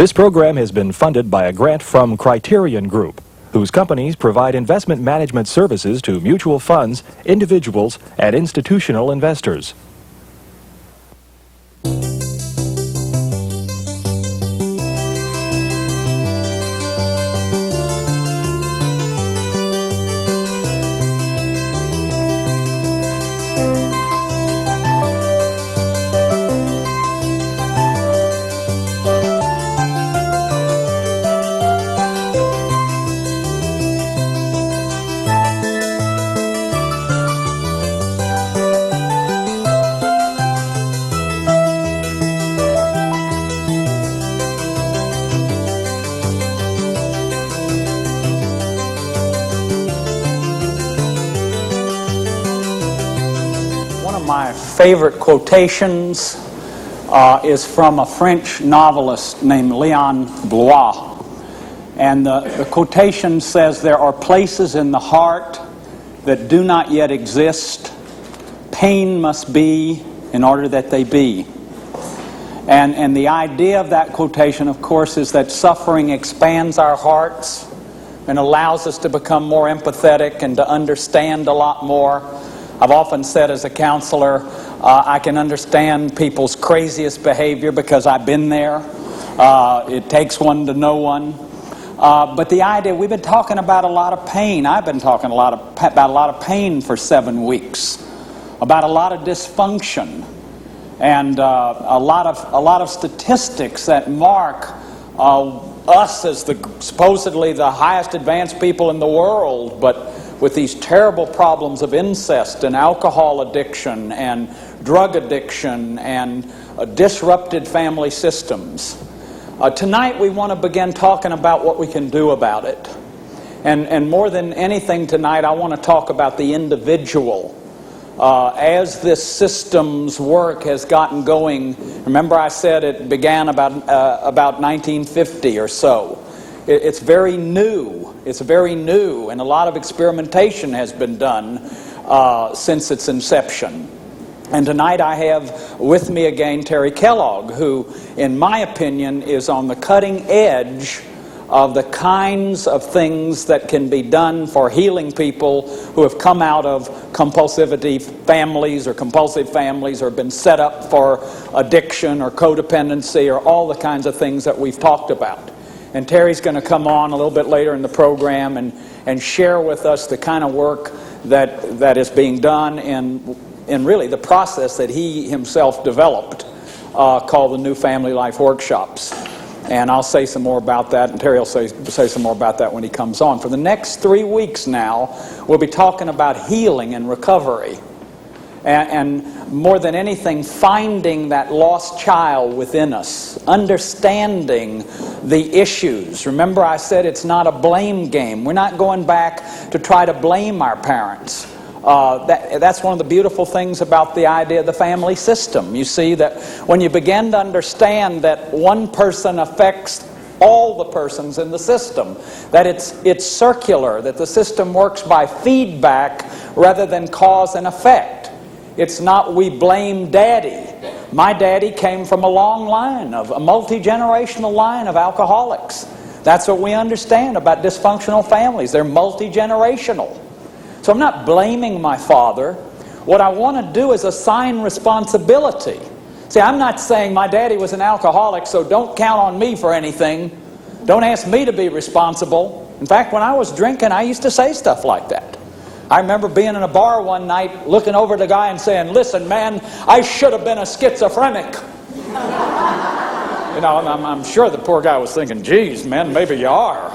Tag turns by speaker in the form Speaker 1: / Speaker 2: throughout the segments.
Speaker 1: This program has been funded by a grant from Criterion Group, whose companies provide investment management services to mutual funds, individuals, and institutional investors.
Speaker 2: My favorite quotations is from a French novelist named Léon Blois. And the quotation says, "There are places in the heart that do not yet exist. Pain must be in order that they be." And the idea of that quotation, of course, is that suffering expands our hearts and allows us to become more empathetic and to understand a lot more. I've often said as a counselor, I can understand people's craziest behavior because I've been there. It takes one to know one. But the idea, we've been talking about a lot of pain. I've been talking about a lot of pain for 7 weeks, about a lot of dysfunction, and a lot of statistics that mark us as supposedly the highest advanced people in the world, but with these terrible problems of incest and alcohol addiction and drug addiction and disrupted family systems. Tonight we want to begin talking about what we can do about it. And more than anything tonight, I want to talk about the individual. As this system's work has gotten going, remember I said it began about 1950 or so. It's very new. It's very new, and a lot of experimentation has been done since its inception. And tonight I have with me again Terry Kellogg, who, in my opinion, is on the cutting edge of the kinds of things that can be done for healing people who have come out of compulsivity families or compulsive families or been set up for addiction or codependency or all the kinds of things that we've talked about. And Terry's going to come on a little bit later in the program and share with us the kind of work that is being done in really the process that he himself developed called the New Family Life Workshops. And I'll say some more about that, and Terry will say some more about that when he comes on. For the next 3 weeks now, we'll be talking about healing and recovery. And more than anything, finding that lost child within us, understanding the issues. Remember I said it's not a blame game. We're not going back to try to blame our parents. That's one of the beautiful things about the idea of the family system. You see that when you begin to understand that one person affects all the persons in the system, that it's circular, that the system works by feedback rather than cause and effect. It's not we blame daddy. My daddy came from a long line, a multi-generational line of alcoholics. That's what we understand about dysfunctional families. They're multi-generational. So I'm not blaming my father. What I want to do is assign responsibility. See, I'm not saying my daddy was an alcoholic, so don't count on me for anything. Don't ask me to be responsible. In fact, when I was drinking, I used to say stuff like that. I remember being in a bar one night, looking over at the guy and saying, "Listen, man, I should have been a schizophrenic." You know, I'm sure the poor guy was thinking, "Geez, man, maybe you are."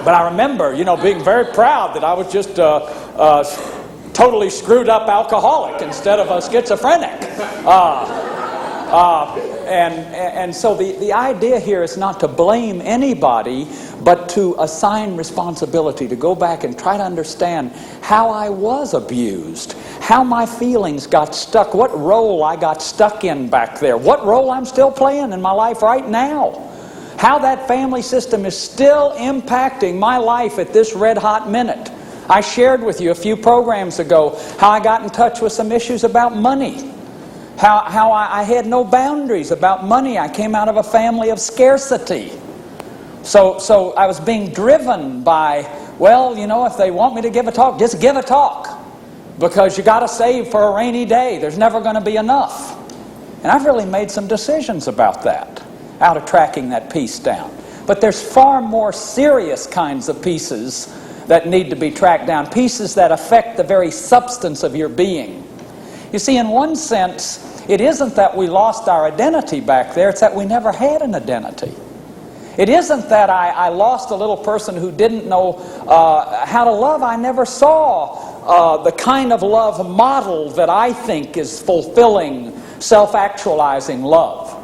Speaker 2: But I remember, being very proud that I was just totally screwed up alcoholic instead of a schizophrenic. And so the idea here is not to blame anybody, but to assign responsibility, to go back and try to understand how I was abused, how my feelings got stuck, what role I got stuck in back there, what role I'm still playing in my life right now, how that family system is still impacting my life at this red-hot minute. I shared with you a few programs ago how I got in touch with some issues about money. how I had no boundaries about money. I came out of a family of scarcity. So I was being driven by, well, you know, if they want me to give a talk, just give a talk. Because you got to save for a rainy day. There's never going to be enough. And I've really made some decisions about that, out of tracking that piece down. But there's far more serious kinds of pieces that need to be tracked down, pieces that affect the very substance of your being. You see, in one sense, it isn't that we lost our identity back there, it's that we never had an identity. It isn't that I lost a little person who didn't know how to love. I never saw the kind of love model that I think is fulfilling, self-actualizing love.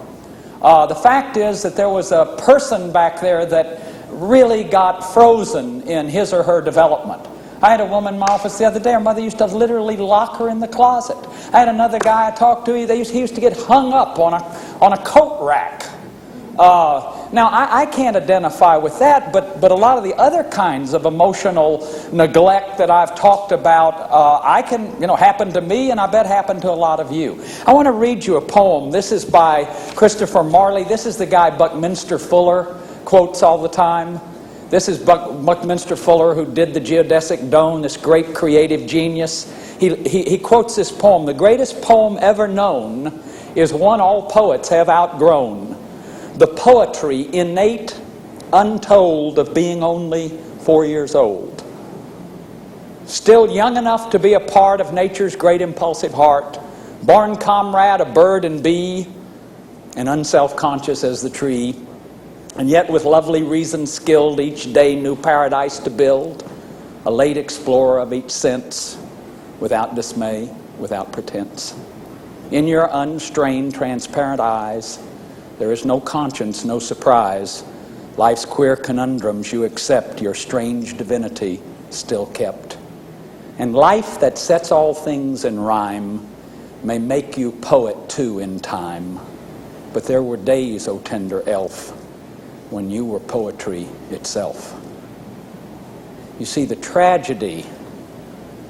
Speaker 2: The fact is that there was a person back there that really got frozen in his or her development. I had a woman in my office the other day. Her mother used to literally lock her in the closet. I had another guy I talked to. He used to get hung up on a coat rack. Now, I can't identify with that, but a lot of the other kinds of emotional neglect that I've talked about, happened to me, and I bet happened to a lot of you. I want to read you a poem. This is by Christopher Marley. This is the guy Buckminster Fuller quotes all the time. This is Buckminster Fuller, who did the geodesic dome, this great creative genius. He quotes this poem. The greatest poem ever known is one all poets have outgrown. The poetry innate, untold, of being only 4 years old. Still young enough to be a part of nature's great impulsive heart, born comrade of bird and bee, and unself-conscious as the tree, and yet with lovely reason skilled each day new paradise to build, a late explorer of each sense, without dismay, without pretense. In your unstrained, transparent eyes, there is no conscience, no surprise. Life's queer conundrums you accept, your strange divinity still kept. And life that sets all things in rhyme may make you poet too in time. But there were days, O tender elf, when you were poetry itself. You see, the tragedy,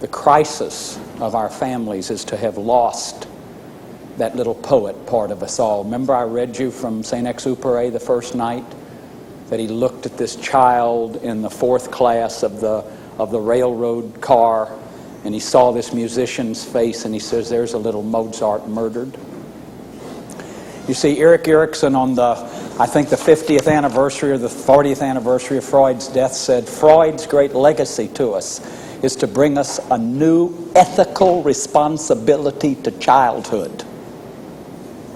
Speaker 2: the crisis of our families is to have lost that little poet part of us all. Remember I read you from Saint-Exupéry the first night, that he looked at this child in the 4th class of the railroad car, and he saw this musician's face, and he says, there's a little Mozart murdered. You see, Erik Erikson on the 50th anniversary or the 40th anniversary of Freud's death said, Freud's great legacy to us is to bring us a new ethical responsibility to childhood.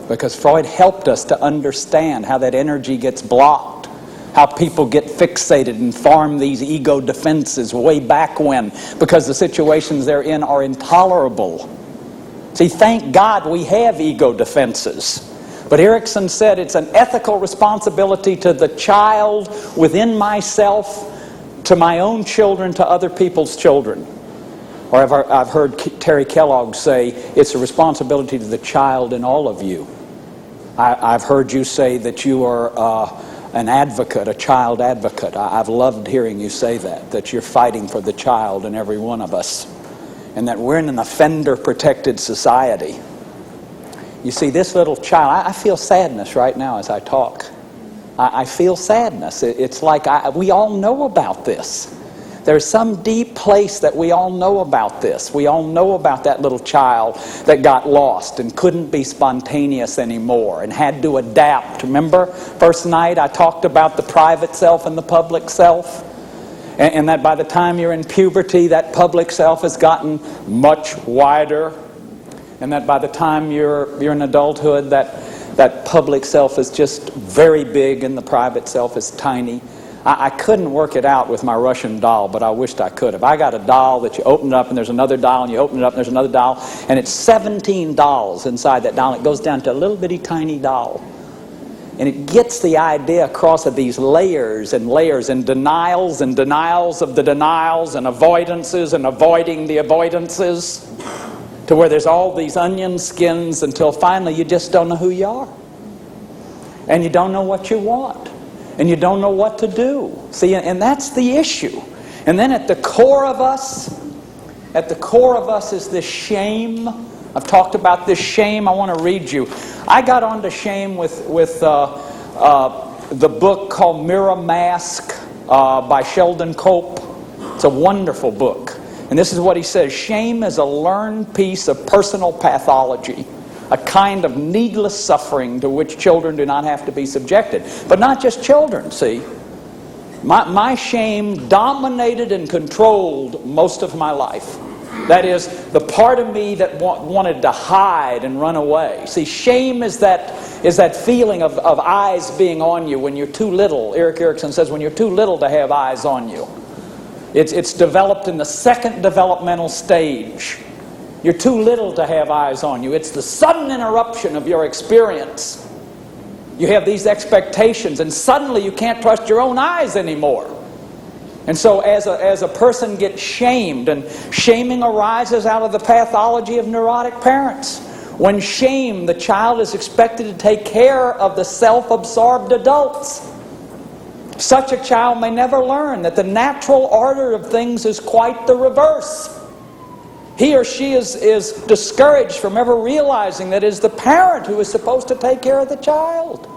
Speaker 2: Because Freud helped us to understand how that energy gets blocked, how people get fixated and form these ego defenses way back when, because the situations they're in are intolerable. See, thank God we have ego defenses. But Erikson said it's an ethical responsibility to the child within myself, to my own children, to other people's children. Or I've heard Terry Kellogg say, it's a responsibility to the child in all of you. I've heard you say that you are an advocate, a child advocate. I've loved hearing you say that you're fighting for the child in every one of us, and that we're in an offender-protected society. You see, this little child, I feel sadness right now as I talk. I feel sadness. It's like we all know about this. There's some deep place that we all know about this. We all know about that little child that got lost and couldn't be spontaneous anymore and had to adapt. Remember, first night I talked about the private self and the public self? And that by the time you're in puberty, that public self has gotten much wider. And that by the time you're in adulthood, that public self is just very big and the private self is tiny. I couldn't work it out with my Russian doll, but I wished I could have. I got a doll that you open it up and there's another doll, and you open it up and there's another doll, and it's 17 dolls inside that doll. And it goes down to a little bitty tiny doll. And it gets the idea across of these layers and layers and denials of the denials and avoidances and avoiding the avoidances, to where there's all these onion skins until finally you just don't know who you are. And you don't know what you want. And you don't know what to do. See, and that's the issue. And then at the core of us is this shame I've talked about this shame. I want to read you. I got onto shame with the book called Mirror Mask by Sheldon Cope. It's a wonderful book. And this is what he says: shame is a learned piece of personal pathology, a kind of needless suffering to which children do not have to be subjected. But not just children, see. My shame dominated and controlled most of my life. That is, the part of me that wanted to hide and run away. See, shame is that feeling of eyes being on you when you're too little. Erik Erikson says when you're too little to have eyes on you. It's developed in the second developmental stage. You're too little to have eyes on you. It's the sudden interruption of your experience. You have these expectations, and suddenly you can't trust your own eyes anymore. And so as a person gets shamed, and shaming arises out of the pathology of neurotic parents. When shamed, the child is expected to take care of the self-absorbed adults. Such a child may never learn that the natural order of things is quite the reverse. He or she is discouraged from ever realizing that it is the parent who is supposed to take care of the child.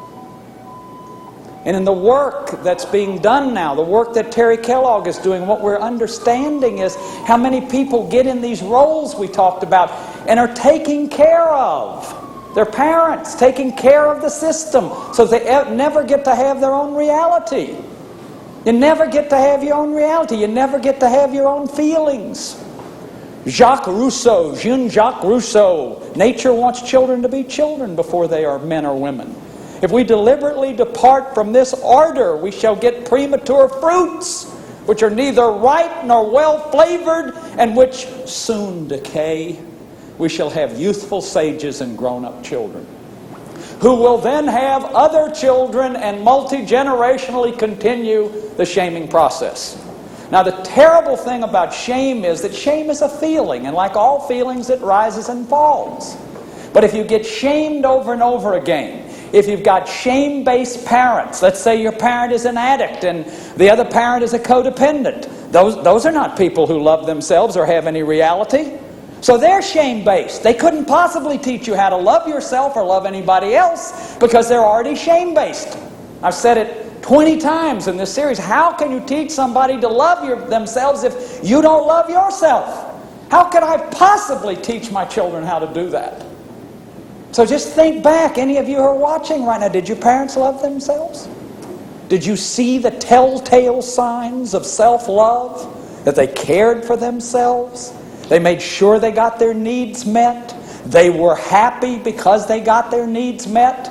Speaker 2: And in the work that's being done now, the work that Terry Kellogg is doing, what we're understanding is how many people get in these roles we talked about and are taking care of their parents, taking care of the system, so they never get to have their own reality. You never get to have your own reality. You never get to have your own feelings. Jean-Jacques Rousseau, nature wants children to be children before they are men or women. If we deliberately depart from this order, we shall get premature fruits, which are neither ripe nor well flavored, and which soon decay. We shall have youthful sages and grown-up children, who will then have other children and multi-generationally continue the shaming process. Now, the terrible thing about shame is that shame is a feeling, and like all feelings, it rises and falls. But if you get shamed over and over again, if you've got shame-based parents, let's say your parent is an addict and the other parent is a codependent, those are not people who love themselves or have any reality. So they're shame-based. They couldn't possibly teach you how to love yourself or love anybody else because they're already shame-based. I've said it 20 times in this series. How can you teach somebody to love themselves if you don't love yourself? How can I possibly teach my children how to do that? So just think back, any of you who are watching right now, did your parents love themselves? Did you see the telltale signs of self-love? That they cared for themselves? They made sure they got their needs met? They were happy because they got their needs met?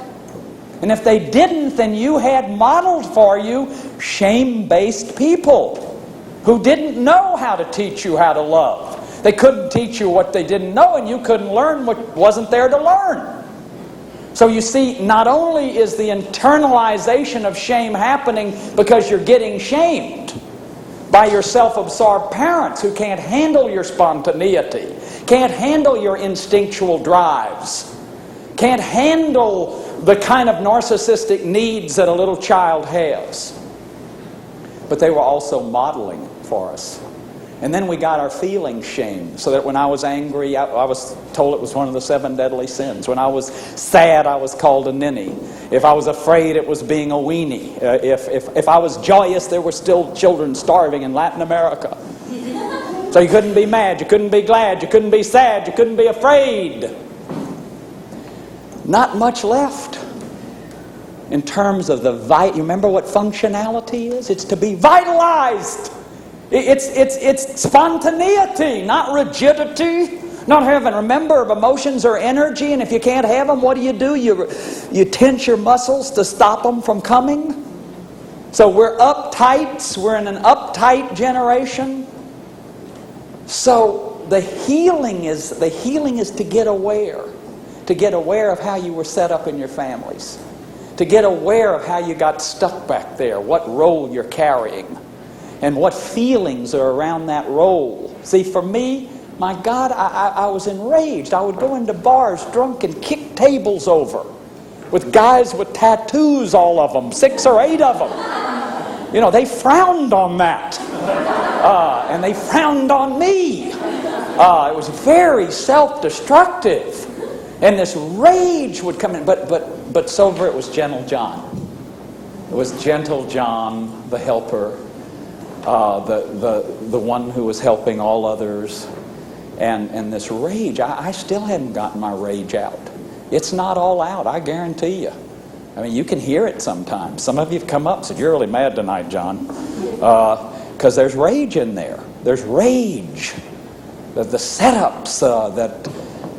Speaker 2: And if they didn't, then you had modeled for you shame-based people who didn't know how to teach you how to love. They couldn't teach you what they didn't know, and you couldn't learn what wasn't there to learn. So you see, not only is the internalization of shame happening because you're getting shamed by your self-absorbed parents who can't handle your spontaneity, can't handle your instinctual drives, can't handle the kind of narcissistic needs that a little child has. But they were also modeling for us. And then we got our feelings shamed, so that when I was angry, I was told it was one of the 7 deadly sins. When I was sad, I was called a ninny. If I was afraid, it was being a weenie. If I was joyous, there were still children starving in Latin America. So you couldn't be mad, you couldn't be glad, you couldn't be sad, you couldn't be afraid. Not much left in terms of you remember what functionality is? It's to be vitalized. It's spontaneity, not rigidity, not having a member of emotions or energy. And if you can't have them, what do? You tense your muscles to stop them from coming. So we're uptights. We're in an uptight generation. So the healing is to get aware of how you were set up in your families, to get aware of how you got stuck back there, what role you're carrying, and what feelings are around that role. See, for me, my God, I was enraged. I would go into bars drunk and kick tables over with guys with tattoos, all of them, 6 or 8 of them. You know, they frowned on that. And they frowned on me. It was very self-destructive. And this rage would come in. But sober, it was gentle John. It was gentle John, the helper, the one who was helping all others. And this rage, I still hadn't gotten my rage out. It's not all out, I guarantee you. I mean, you can hear it sometimes. Some of you have come up and said, "You're really mad tonight, John." Because there's rage in there. There's rage. The setups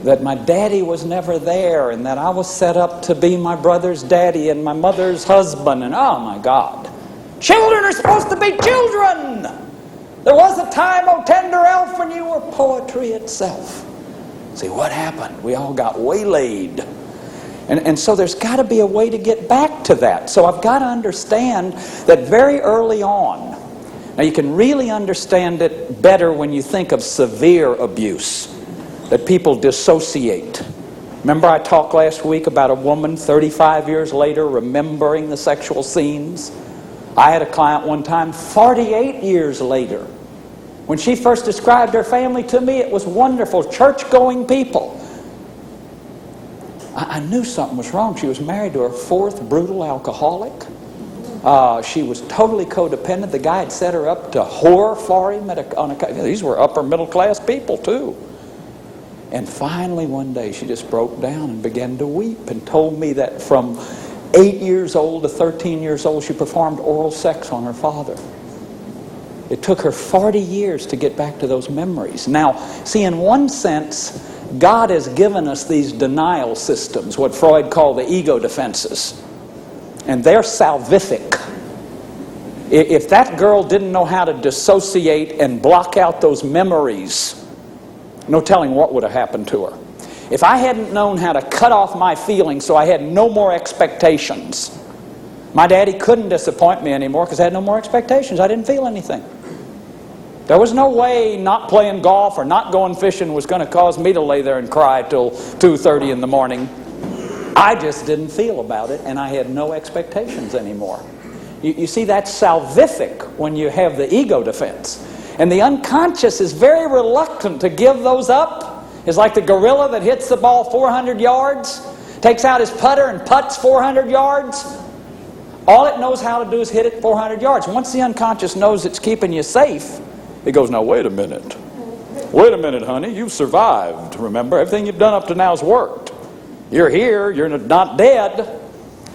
Speaker 2: that my daddy was never there, and that I was set up to be my brother's daddy and my mother's husband, and oh my God. Children are supposed to be children! There was a time, oh tender elf, when you were poetry itself. See, what happened? We all got waylaid. And so there's got to be a way to get back to that. So I've got to understand that very early on. Now you can really understand it better when you think of severe abuse, that people dissociate. Remember I talked last week about a woman 35 years later remembering the sexual scenes? I had a client one time 48 years later. When she first described her family to me, it was wonderful, church-going people. I knew something was wrong. She was married to her fourth brutal alcoholic. She was totally codependent. The guy had set her up to whore for him. These were upper middle class people too. And finally one day she just broke down and began to weep and told me that from 8 years old to 13 years old she performed oral sex on her father. It took her 40 years to get back to those memories. Now, see, in one sense, God has given us these denial systems, what Freud called the ego defenses. And they're salvific. If that girl didn't know how to dissociate and block out those memories, no telling what would have happened to her. If I hadn't known how to cut off my feelings so I had no more expectations, my daddy couldn't disappoint me anymore because I had no more expectations. I didn't feel anything. There was no way not playing golf or not going fishing was going to cause me to lay there and cry till 2:30 in the morning. I just didn't feel about it, and I had no expectations anymore. You see, that's salvific when you have the ego defense. And the unconscious is very reluctant to give those up. It's like the gorilla that hits the ball 400 yards, takes out his putter and putts 400 yards. All it knows how to do is hit it 400 yards. Once the unconscious knows it's keeping you safe, it goes, "Now wait a minute. Wait a minute, honey. You've survived. Remember, everything you've done up to now has worked. You're here. You're not dead."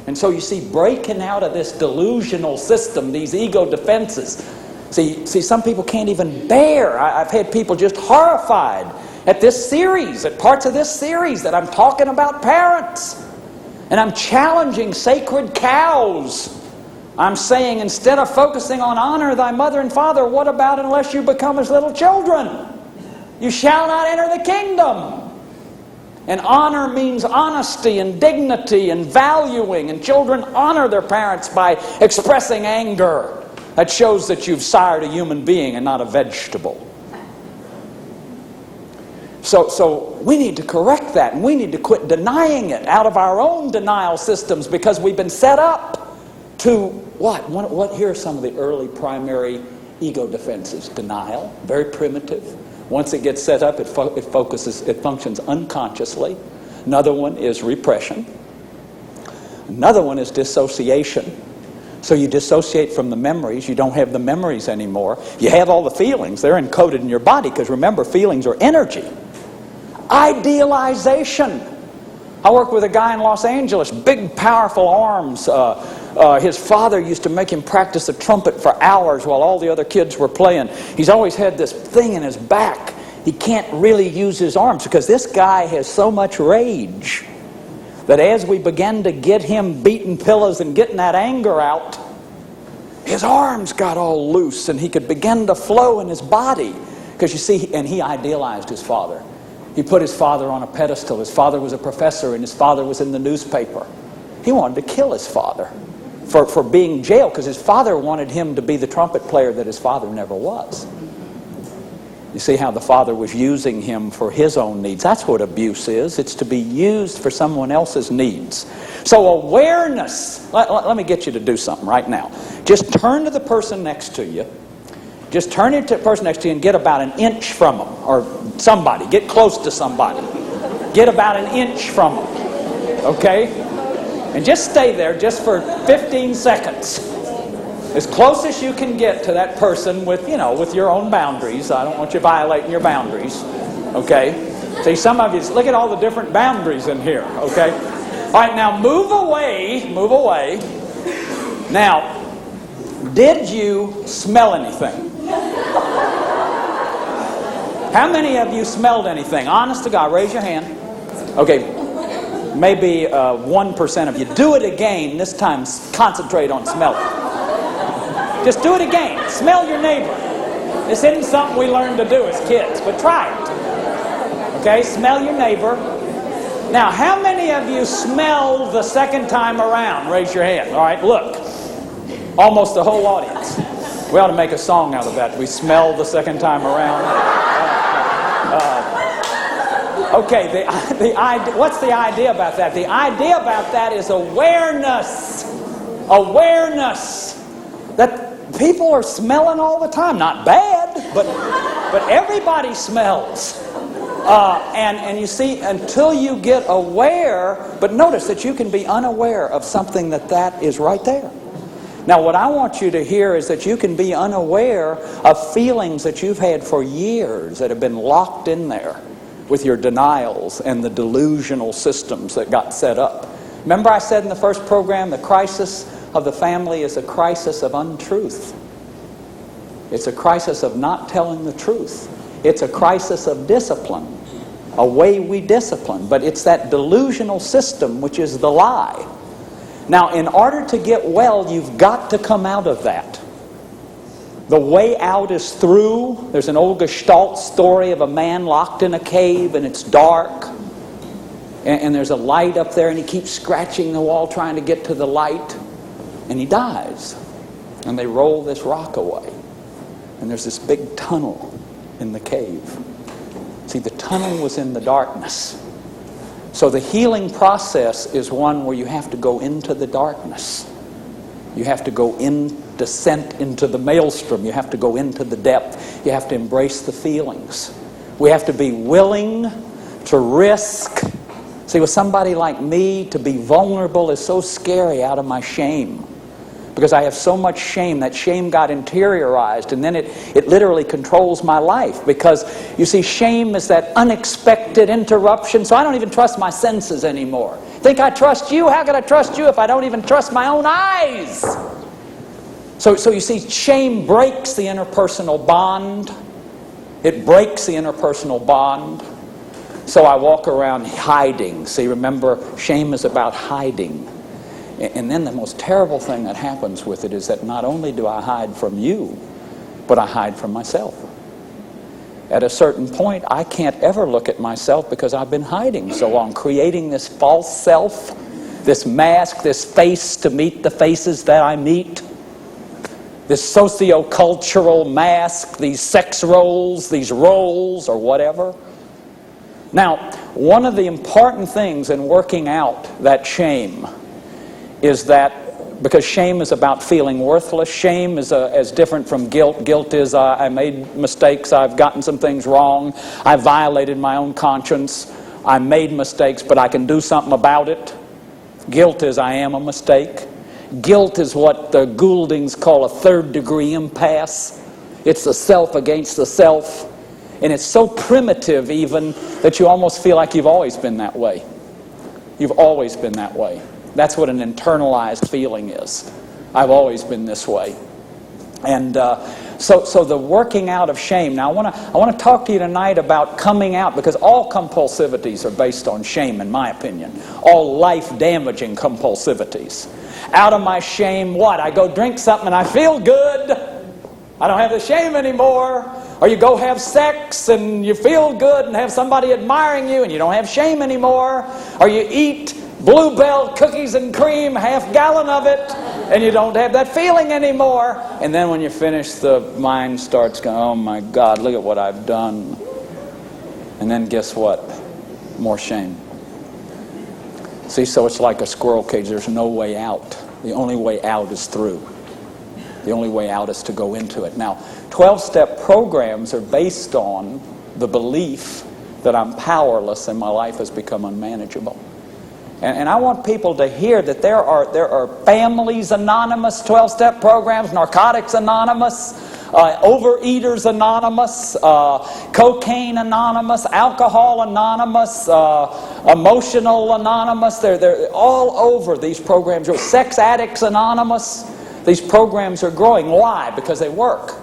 Speaker 2: And so you see, breaking out of this delusional system, these ego defenses. See, some people can't even bear. I've had people just horrified at this series, at parts of this series that I'm talking about parents. And I'm challenging sacred cows. I'm saying, instead of focusing on honor thy mother and father, what about unless you become as little children? You shall not enter the kingdom. And honor means honesty and dignity and valuing. And children honor their parents by expressing anger. That shows that you've sired a human being and not a vegetable. So we need to correct that, and we need to quit denying it out of our own denial systems, because we've been set up to what? Here are some of the early primary ego defenses. Denial, very primitive. Once it gets set up, it functions unconsciously. Another one is repression. Another one is dissociation. So you dissociate from the memories. You don't have the memories anymore. You have all the feelings. They're encoded in your body, because remember, feelings are energy. Idealization. I work with a guy in Los Angeles, big, powerful arms. His father used to make him practice the trumpet for hours while all the other kids were playing. He's always had this thing in his back. He can't really use his arms because this guy has so much rage that as we began to get him beating pillows and getting that anger out, his arms got all loose and he could begin to flow in his body. Because you see, and he idealized his father. He put his father on a pedestal. His father was a professor and his father was in the newspaper. He wanted to kill his father for being jailed, because his father wanted him to be the trumpet player that his father never was. You see how the father was using him for his own needs. That's what abuse is. It's to be used for someone else's needs. So awareness. Let me get you to do something right now. Just turn to the person next to you Just turn to the person next to you and get about an inch from them, or somebody. Get close to somebody. Get about an inch from them, okay? And just stay there just for 15 seconds. As close as you can get to that person with your own boundaries. I don't want you violating your boundaries, okay? See, some of you, look at all the different boundaries in here, okay? All right, now move away. Now, did you smell anything? How many of you smelled anything? Honest to God, raise your hand. Okay, maybe 1% of you. Do it again. This time, concentrate on smelling. Just do it again. Smell your neighbor. This isn't something we learn to do as kids, but try it. Okay, smell your neighbor. Now, how many of you smelled the second time around? Raise your hand. All right, look. Almost the whole audience. We ought to make a song out of that. We smell the second time around. Okay, the idea, what's the idea about that? The idea about that is awareness. Awareness. That people are smelling all the time. Not bad, but everybody smells. And you see, until you get aware, but notice that you can be unaware of something that is right there. Now, what I want you to hear is that you can be unaware of feelings that you've had for years that have been locked in there with your denials and the delusional systems that got set up. Remember I said in the first program, the crisis of the family is a crisis of untruth. It's a crisis of not telling the truth. It's a crisis of discipline, a way we discipline. But it's that delusional system which is the lie. Now, in order to get well, you've got to come out of that. The way out is through. There's an old Gestalt story of a man locked in a cave and it's dark. And there's a light up there and he keeps scratching the wall trying to get to the light. And he dies. And they roll this rock away. And there's this big tunnel in the cave. See, the tunnel was in the darkness. So the healing process is one where you have to go into the darkness. You have to go in, descent into the maelstrom. You have to go into the depth. You have to embrace the feelings. We have to be willing to risk. See, with somebody like me, to be vulnerable is so scary out of my shame. Because I have so much shame. That shame got interiorized, and then it literally controls my life. Because, you see, shame is that unexpected interruption, so I don't even trust my senses anymore. Think I trust you? How could I trust you if I don't even trust my own eyes? So you see, shame breaks the interpersonal bond. It breaks the interpersonal bond. So I walk around hiding. See, remember, shame is about hiding. And then the most terrible thing that happens with it is that not only do I hide from you, but I hide from myself. At a certain point, I can't ever look at myself because I've been hiding so long, creating this false self, this mask, this face to meet the faces that I meet, this socio-cultural mask, these sex roles, these roles, or whatever. Now, one of the important things in working out that shame is that, because shame is about feeling worthless, shame is as different from guilt. Guilt is I made mistakes, I've gotten some things wrong, I violated my own conscience, I made mistakes, but I can do something about it. Guilt is I am a mistake. Guilt is what the Gouldings call a third-degree impasse. It's the self against the self. And it's so primitive even that you almost feel like you've always been that way. You've always been that way. That's what an internalized feeling is. I've always been this way. And so the working out of shame. Now I want to talk to you tonight about coming out, because all compulsivities are based on shame, in my opinion. All life-damaging compulsivities. Out of my shame, what? I go drink something and I feel good. I don't have the shame anymore. Or you go have sex and you feel good and have somebody admiring you and you don't have shame anymore. Or you eat Bluebell cookies and cream, half-gallon of it, and you don't have that feeling anymore. And then when you finish, the mind starts going, oh my God, look at what I've done. And then guess what? More shame. See, so it's like a squirrel cage. There's no way out. The only way out is through. The only way out is to go into it. Now, 12-step programs are based on the belief that I'm powerless and my life has become unmanageable. And I want people to hear that there are Families Anonymous 12-step programs, Narcotics Anonymous, Overeaters Anonymous, Cocaine Anonymous, Alcohol Anonymous, Emotional Anonymous. They're all over, these programs. Sex Addicts Anonymous. These programs are growing. Why? Because they work.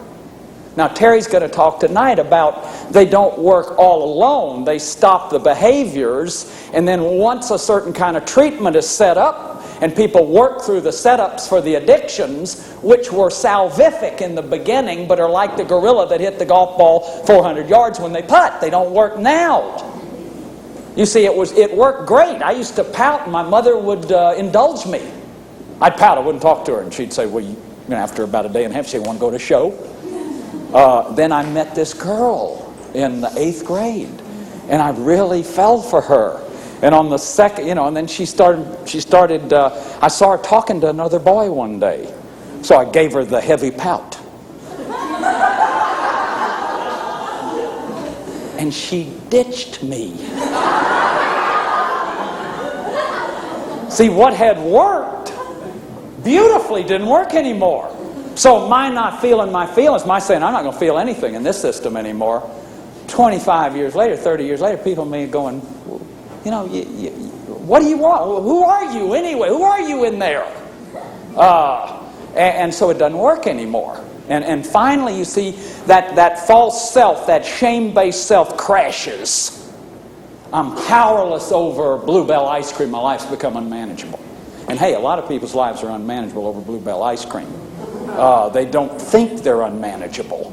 Speaker 2: Now, Terry's going to talk tonight about they don't work all alone. They stop the behaviors, and then once a certain kind of treatment is set up, and people work through the setups for the addictions, which were salvific in the beginning, but are like the gorilla that hit the golf ball 400 yards when they putt. They don't work now. You see, it worked great. I used to pout, and my mother would indulge me. I'd pout. I wouldn't talk to her, and she'd say, well, after about a day and a half, she'd want to go to a show. Then I met this girl in the 8th grade, and I really fell for her. And on the second, and then she started, I saw her talking to another boy one day. So I gave her the heavy pout. And she ditched me. See, what had worked beautifully didn't work anymore. So my not feeling my feelings, my saying I'm not going to feel anything in this system anymore, 25 years later, 30 years later, people may be going, what do you want? Who are you anyway? Who are you in there? And so it doesn't work anymore. And finally, you see, that false self, that shame-based self crashes. I'm powerless over Bluebell ice cream. My life's become unmanageable. And hey, a lot of people's lives are unmanageable over Bluebell ice cream. They don't think they're unmanageable.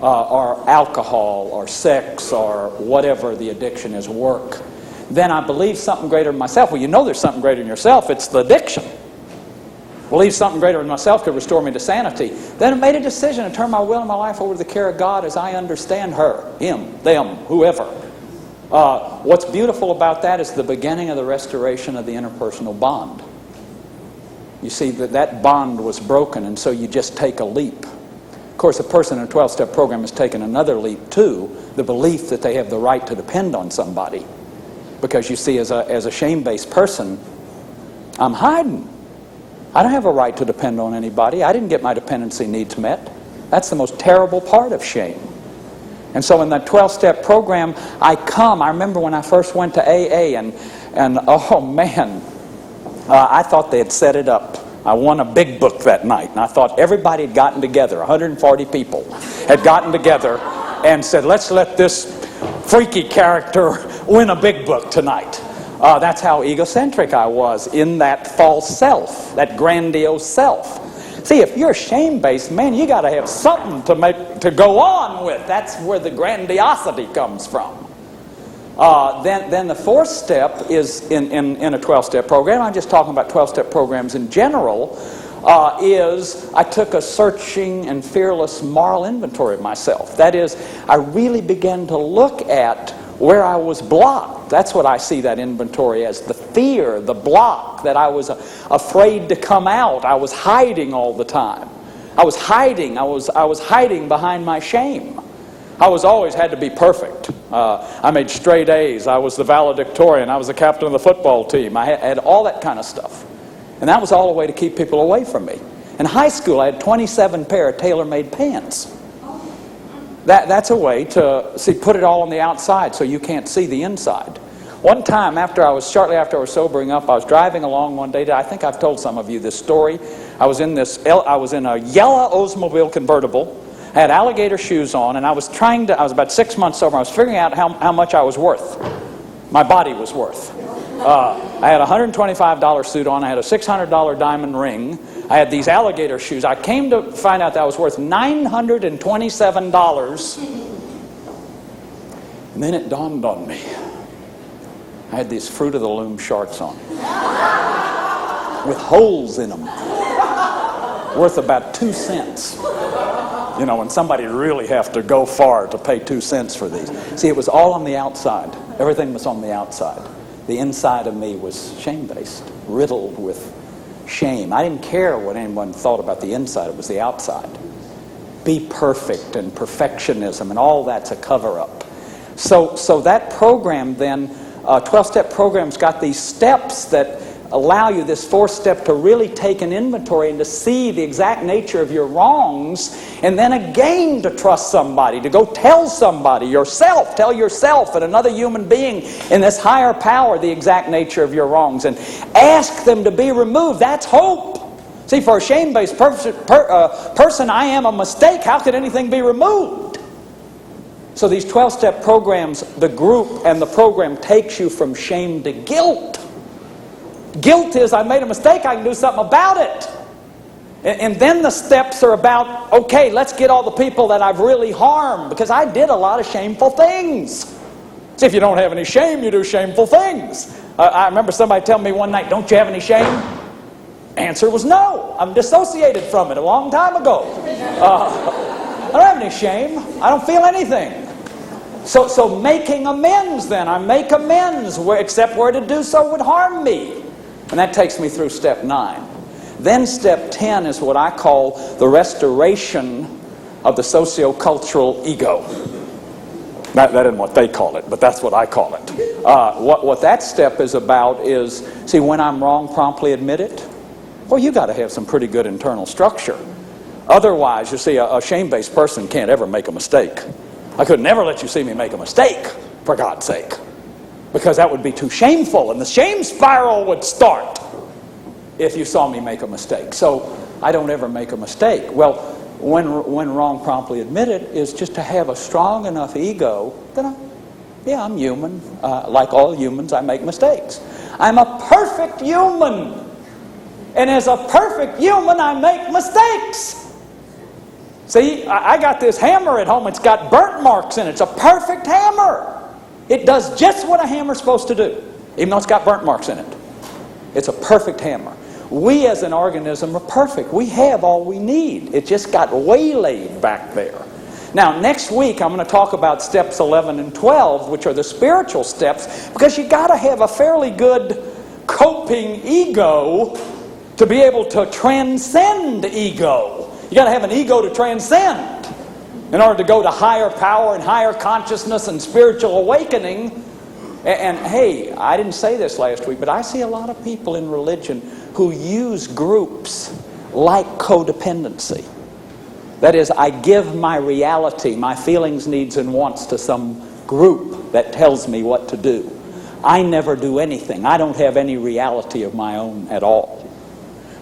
Speaker 2: Or alcohol, or sex, or whatever the addiction is, work. Then I believe something greater in myself. Well, there's something greater in yourself. It's the addiction. Believe something greater in myself could restore me to sanity. Then I made a decision to turn my will and my life over to the care of God as I understand her, him, them, whoever. What's beautiful about that is the beginning of the restoration of the interpersonal bond. You see, that bond was broken, and so you just take a leap. Of course, a person in a 12-step program has taken another leap too, the belief that they have the right to depend on somebody. Because you see, as a shame-based person, I'm hiding. I don't have a right to depend on anybody. I didn't get my dependency needs met. That's the most terrible part of shame. And so in that 12-step program, I remember when I first went to AA, and oh man, I thought they had set it up. I won a big book that night, and I thought everybody had gotten together, 140 people had gotten together and said, let's let this freaky character win a big book tonight. That's how egocentric I was in that false self, that grandiose self. See, if you're shame-based, man, you got to have something to go on with. That's where the grandiosity comes from. Then the 4th step is in a 12-step program. I'm just talking about 12-step programs in general. Is I took a searching and fearless moral inventory of myself. That is, I really began to look at where I was blocked. That's what I see that inventory as, the fear, the block, that I was afraid to come out. I was hiding all the time. I was hiding behind my shame. I was always had to be perfect. I made straight A's. I was the valedictorian. I was the captain of the football team. I had all that kind of stuff. And that was all a way to keep people away from me. In high school, I had 27 pair of tailor-made pants. That's a way to put it all on the outside so you can't see the inside. One time, shortly after I was sobering up, I was driving along one day. I think I've told some of you this story. I was in a yellow Oldsmobile convertible. I had alligator shoes on, and I was about 6 months sober. I was figuring out how much I was worth. My body was worth. I had a $125 suit on. I had a $600 diamond ring. I had these alligator shoes. I came to find out that I was worth $927. And then it dawned on me. I had these Fruit of the Loom shorts on with holes in them, worth about 2 cents. And somebody really have to go far to pay 2 cents for these. See, it was all on the outside. Everything was on the outside. The inside of me was shame-based, riddled with shame. I didn't care what anyone thought about the inside. It was the outside. be perfect, and perfectionism, and all that's a cover-up. So that program then, 12-step program's got these steps that allow you, this fourth step, to really take an inventory and to see the exact nature of your wrongs, and then again to trust somebody, to go tell somebody, tell yourself and another human being in this higher power the exact nature of your wrongs, and ask them to be removed. That's hope. See, for a shame-based person, I am a mistake. How could anything be removed? So these 12-step programs, the group and the program takes you from shame to guilt. Guilt is, I made a mistake, I can do something about it. And then the steps are about, okay, let's get all the people that I've really harmed, because I did a lot of shameful things. See, if you don't have any shame, you do shameful things. I remember somebody telling me one night, don't you have any shame? Answer was no. I'm dissociated from it a long time ago. I don't have any shame. I don't feel anything. So making amends then. I make amends, except where to do so would harm me. And that takes me through step 9. Then step 10 is what I call the restoration of the sociocultural ego. That isn't what they call it, but that's what I call it. What that step is about is, see, when I'm wrong, promptly admit it. Well, you got to have some pretty good internal structure. Otherwise, you see, a shame-based person can't ever make a mistake. I could never let you see me make a mistake, for God's sake, because that would be too shameful, and the shame spiral would start if you saw me make a mistake. So I don't ever make a mistake. Well, when wrong, promptly admitted is just to have a strong enough ego that I'm human. Like all humans, I make mistakes. I'm a perfect human. And as a perfect human, I make mistakes. See, I got this hammer at home. It's got burnt marks in it. It's a perfect hammer. It does just what a hammer's supposed to do, even though it's got burnt marks in it. It's a perfect hammer. We as an organism are perfect. We have all we need. It just got waylaid back there. Now, next week, I'm going to talk about steps 11 and 12, which are the spiritual steps, because you got to have a fairly good coping ego to be able to transcend ego. You got to have an ego to transcend in order to go to higher power and higher consciousness and spiritual awakening. And hey, I didn't say this last week, but I see a lot of people in religion who use groups like codependency. That is, I give my reality, my feelings, needs, and wants to some group that tells me what to do. I never do anything. I don't have any reality of my own at all.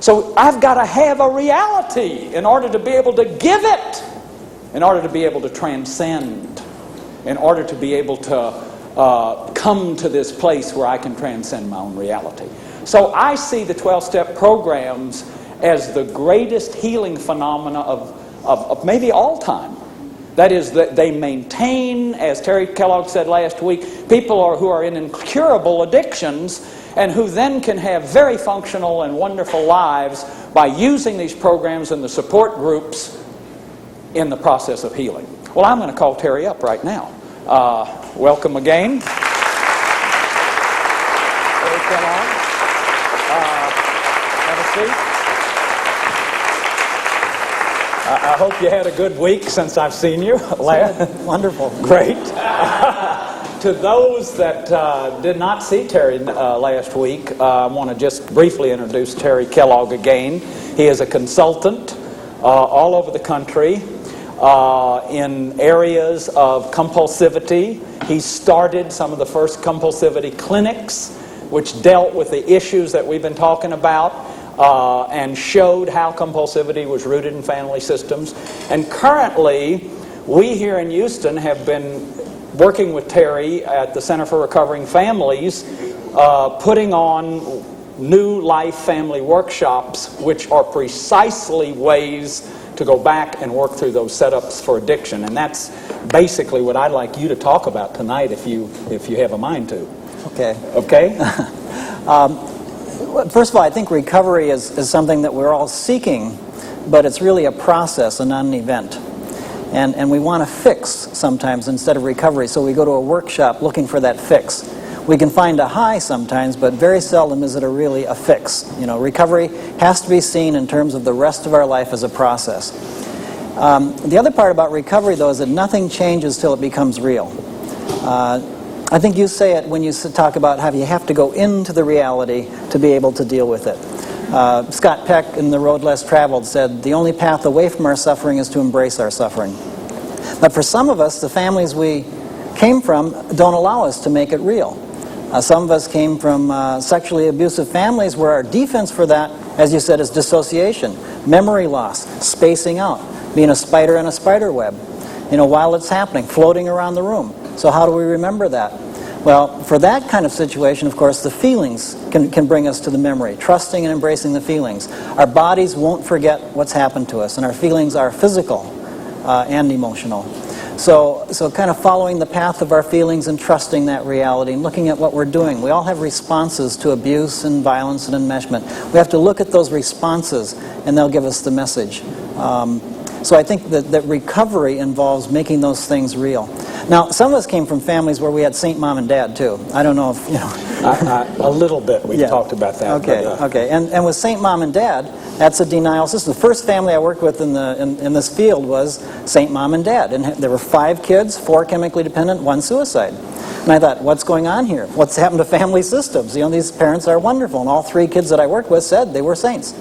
Speaker 2: So I've got to have a reality in order to be able to give it, in order to be able to transcend, in order to be able to come to this place where I can transcend my own reality. So I see the 12-step programs as the greatest healing phenomena of maybe all time. That is, that they maintain, as Terry Kellogg said last week, people who are in incurable addictions, and who then can have very functional and wonderful lives by using these programs and the support groups in the process of healing. Well, I'm going to call Terry up right now. Welcome again. Terry Kellogg. Have a seat. I hope you had a good week since I've seen you.
Speaker 3: Wonderful.
Speaker 2: Great. To those that did not see Terry last week, I want to just briefly introduce Terry Kellogg again. He is a consultant all over the country in areas of compulsivity. He started some of the first compulsivity clinics, which dealt with the issues that we've been talking about, and showed how compulsivity was rooted in family systems. And currently, we here in Houston have been working with Terry at the Center for Recovering Families, putting on new life family workshops, which are precisely ways to go back and work through those setups for addiction. And that's basically what I'd like you to talk about tonight, if you have a mind to.
Speaker 3: Okay.
Speaker 2: Okay?
Speaker 3: First of all, I think recovery is something that we're all seeking, but it's really a process and not an event. And we want to fix sometimes instead of recovery, so we go to a workshop looking for that fix. We can find a high sometimes, but very seldom is it really a fix. You know, recovery has to be seen in terms of the rest of our life as a process. The other part about recovery, though, is that nothing changes till it becomes real. I think you say it when you talk about how you have to go into the reality to be able to deal with it. Scott Peck in The Road Less Traveled said, the only path away from our suffering is to embrace our suffering. But for some of us, the families we came from don't allow us to make it real. Some of us came from sexually abusive families where our defense for that, as you said, is dissociation, memory loss, spacing out, being a spider in a spider web, while it's happening, floating around the room. So how do we remember that? Well, for that kind of situation, of course, the feelings can bring us to the memory, trusting and embracing the feelings. Our bodies won't forget what's happened to us, and our feelings are physical and emotional. So kind of following the path of our feelings and trusting that reality and looking at what we're doing. We all have responses to abuse and violence and enmeshment. We have to look at those responses, and they'll give us the message. So I think that recovery involves making those things real. Now, some of us came from families where we had Saint Mom and Dad, too. I don't know if,
Speaker 2: A little bit. We've talked about that.
Speaker 3: Okay, okay. And with Saint Mom and Dad, that's a denial system. The first family I worked with in this field was Saint Mom and Dad. And there were 5 kids, 4 chemically dependent, 1 suicide. And I thought, what's going on here? What's happened to family systems? These parents are wonderful. And all 3 kids that I worked with said they were saints.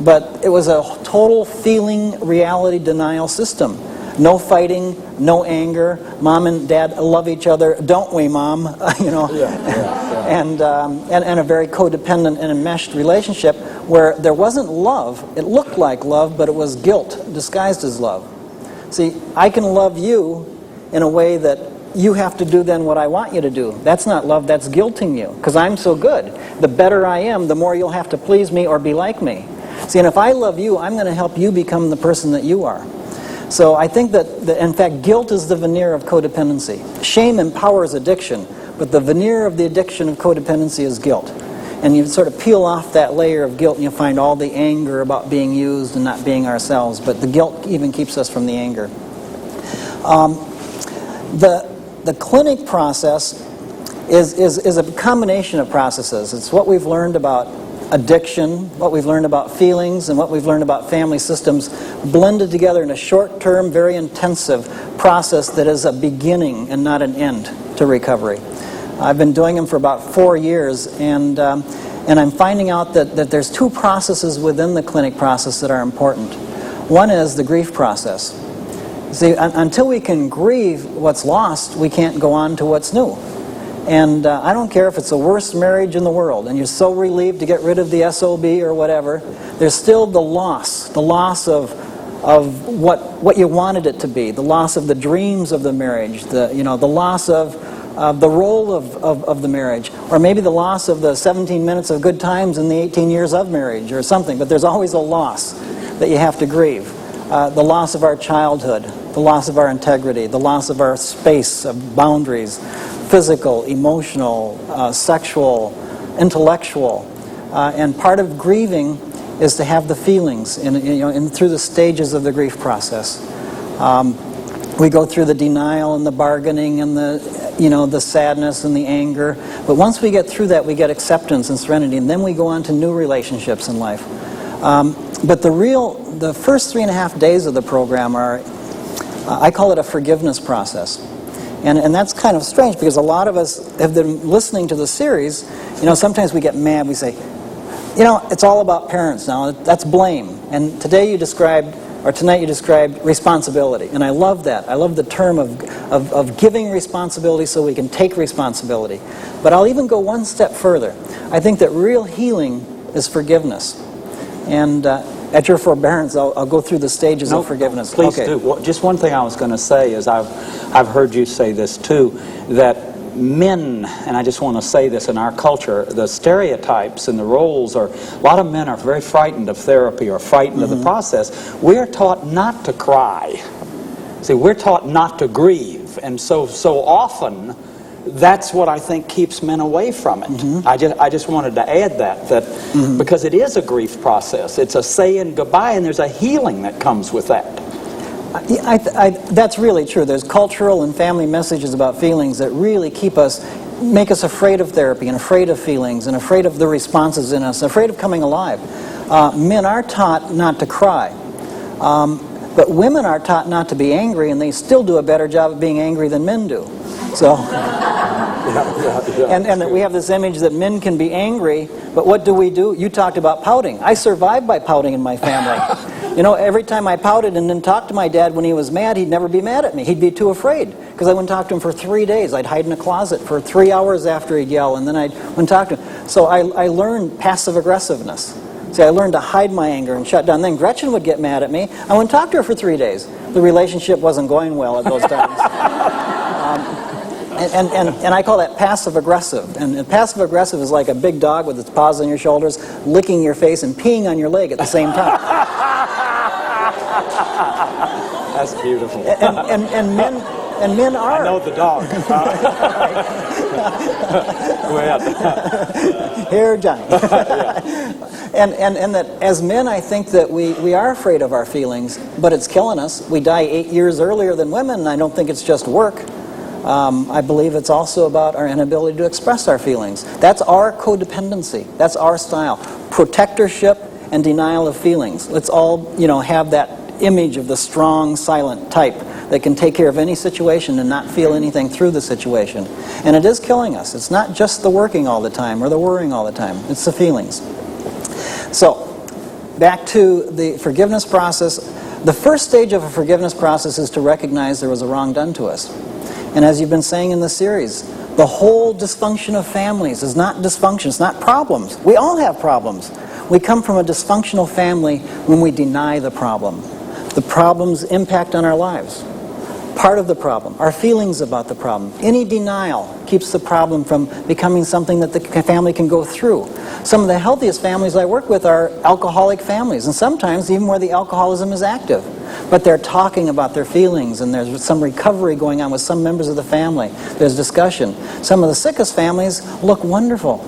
Speaker 3: But it was a total feeling reality denial system. No fighting, no anger. Mom and Dad love each other, don't we, Mom? And a very codependent and enmeshed relationship where there wasn't love. It looked like love, but it was guilt disguised as love. See, I can love you in a way that you have to do then what I want you to do. That's not love, that's guilting you, because I'm so good. The better I am, the more you'll have to please me or be like me. See, and if I love you, I'm going to help you become the person that you are. So I think that, in fact, guilt is the veneer of codependency. Shame empowers addiction, but the veneer of the addiction of codependency is guilt. And you sort of peel off that layer of guilt and you find all the anger about being used and not being ourselves, but the guilt even keeps us from the anger. The clinic process is a combination of processes. It's what we've learned about addiction, what we've learned about feelings, and what we've learned about family systems blended together in a short-term, very intensive process that is a beginning and not an end to recovery. I've been doing them for about 4 years, and I'm finding out that there's 2 processes within the clinic process that are important. One is the grief process. See, until we can grieve what's lost, we can't go on to what's new. And I don't care if it's the worst marriage in the world and you're so relieved to get rid of the SOB or whatever, there's still the loss of what you wanted it to be, the loss of the dreams of the marriage, the loss of the role of the marriage, or maybe the loss of the 17 minutes of good times in the 18 years of marriage or something, but there's always a loss that you have to grieve. The loss of our childhood, the loss of our integrity, the loss of our space, of boundaries, physical, emotional, sexual, intellectual, and part of grieving is to have the feelings through the stages of the grief process. We go through the denial and the bargaining and the sadness and the anger, but once we get through that, we get acceptance and serenity, and then we go on to new relationships in life. But the first 3.5 days of the program are, I call it a forgiveness process. And that's kind of strange because a lot of us have been listening to the series. Sometimes we get mad. We say, it's all about parents now. That's blame. And tonight you described responsibility. And I love that. I love the term of giving responsibility so we can take responsibility. But I'll even go one step further. I think that real healing is forgiveness. And at your forbearance, I'll go through the stages of forgiveness.
Speaker 2: Please do. Well, just one thing I was going to say is I've heard you say this too, that men, and I just want to say this in our culture, the stereotypes and the roles are, a lot of men are very frightened of therapy or frightened of the process. We're taught not to cry. See, we're taught not to grieve. And so often, that's what I think keeps men away from it. I just wanted to add that because it is a grief process. It's a saying goodbye, and there's a healing that comes with that.
Speaker 3: That's really true. There's cultural and family messages about feelings that really make us afraid of therapy and afraid of feelings and afraid of the responses in us, afraid of coming alive. Men are taught not to cry. But women are taught not to be angry, and they still do a better job of being angry than men do. So, and that we have this image that men can be angry, but what do? You talked about pouting. I survived by pouting in my family. You know, every time I pouted and then talked to my dad when he was mad, he'd never be mad at me. He'd be too afraid, because I wouldn't talk to him for 3 days. I'd hide in a closet for 3 hours after he'd yell, and then I wouldn't talk to him. So I learned passive aggressiveness. See, I learned to hide my anger and shut down. Then Gretchen would get mad at me. I wouldn't talk to her for 3 days. The relationship wasn't going well at those times. And I call that passive aggressive. And passive aggressive is like a big dog with its paws on your shoulders, licking your face and peeing on your leg at the same time.
Speaker 4: That's beautiful.
Speaker 3: And men are.
Speaker 4: I know the dog. Go ahead.
Speaker 3: Here, Johnny. And that as men, I think that we are afraid of our feelings, but it's killing us. We die 8 years earlier than women, and I don't think it's just work. I believe it's also about our inability to express our feelings. That's our codependency. That's our style. Protectorship and denial of feelings. Let's all, have that image of the strong, silent type that can take care of any situation and not feel anything through the situation. And it is killing us. It's not just the working all the time or the worrying all the time. It's the feelings. So, back to the forgiveness process. The first stage of a forgiveness process is to recognize there was a wrong done to us. And as you've been saying in the series, the whole dysfunction of families is not dysfunction, it's not problems. We all have problems. We come from a dysfunctional family when we deny the problem. The problem's impact on our lives. Part of the problem, our feelings about the problem. Any denial keeps the problem from becoming something that the family can go through. Some of the healthiest families I work with are alcoholic families, and sometimes even where the alcoholism is active. But they're talking about their feelings, and there's some recovery going on with some members of the family. There's discussion. Some of the sickest families look wonderful.